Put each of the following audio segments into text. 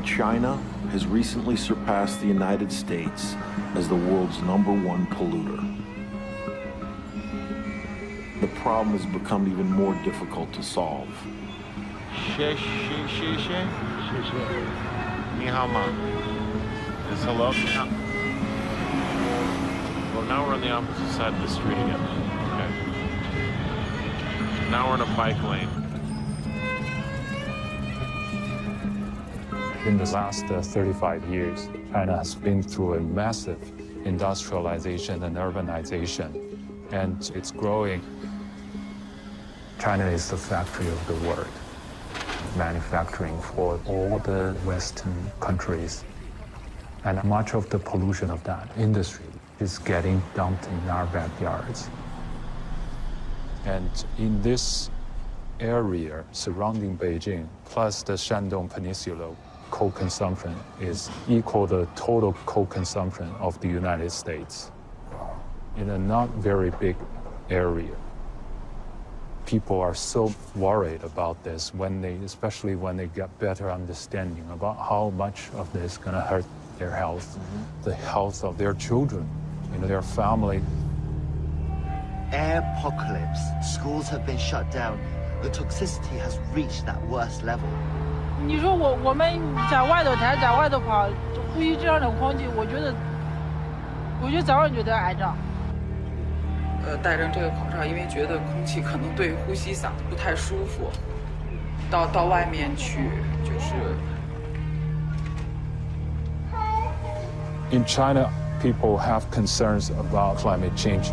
China has recently surpassed the United States as the world's #1 polluter. The problem has become even more difficult to solve. 你好吗? Is hello? Well, now we're on the opposite side of the street again. Okay. Now we're in a bike lane. In the last 35 years, China has been through a massive industrialization and urbanization, and it's growing. China is the factory of the world, manufacturing for all the Western countries. And much of the pollution of that industry is getting dumped in our backyards. And in this area surrounding Beijing, plus the Shandong Peninsula, coal consumption is equal to the total coal consumption of the United States in a not very big area. People are so worried about this especially when they get better understanding about how much of this is going to hurt their health, the health of their children, their family. Air apocalypse. Schools have been shut down. The toxicity has reached that worst level. 你说我们在外头待，在外头跑，呼吸这样的空气，我觉得早晚就得癌症。戴上这个口罩，因为觉得空气可能对呼吸嗓子不太舒服，到外面去就是。In China, people have concerns about climate change,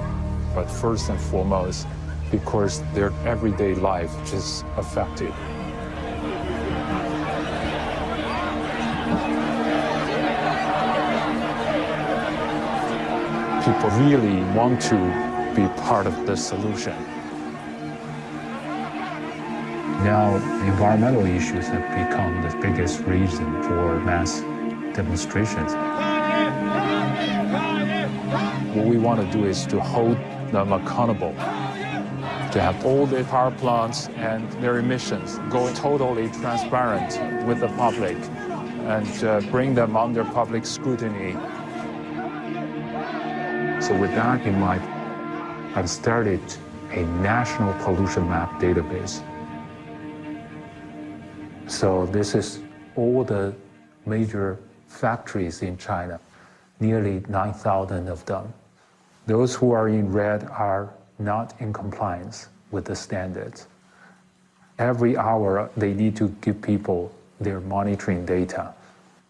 but first and foremost, because their everyday life is affected. People really want to be part of the solution. Now, environmental issues have become the biggest reason for mass demonstrations. What we want to do is to hold them accountable, to have all the power plants and their emissions go totally transparent with the public and bring them under public scrutiny. So with that in mind, I've started a national pollution map database. So this is all the major factories in China, nearly 9,000 of them. Those who are in red are not in compliance with the standards. Every hour, they need to give people their monitoring data.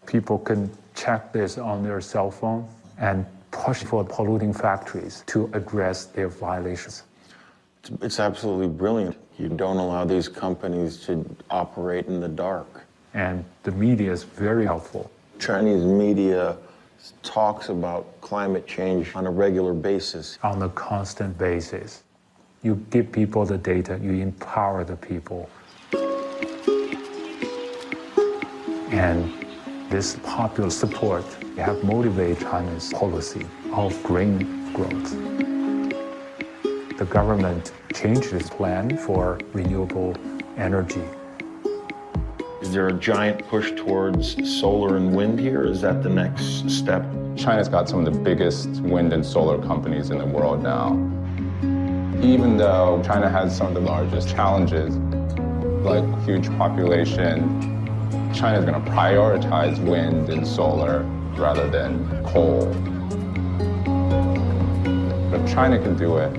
People can check this on their cell phone and push for polluting factories to address their violations. It's absolutely brilliant. You don't allow these companies to operate in the dark. And the media is very helpful. Chinese media talks about climate change on a regular basis. On a constant basis. You give people the data, you empower the people. And this popular support have motivated China's policy of green growth. The government changed its plan for renewable energy. Is there a giant push towards solar and wind here? Is that the next step? China's got some of the biggest wind and solar companies in the world now. Even though China has some of the largest challenges, like huge population, China's going to prioritize wind and solar rather than coal. But if China can do it,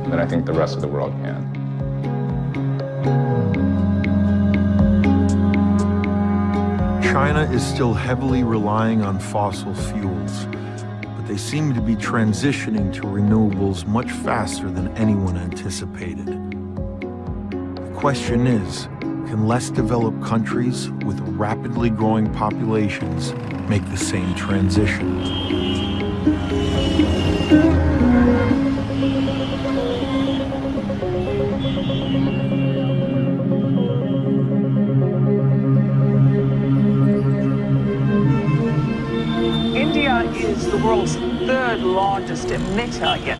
then I think the rest of the world can. China is still heavily relying on fossil fuels, but they seem to be transitioning to renewables much faster than anyone anticipated. The question is, can less developed countries with rapidly growing populations make the same transition? India is the world's third largest emitter, yet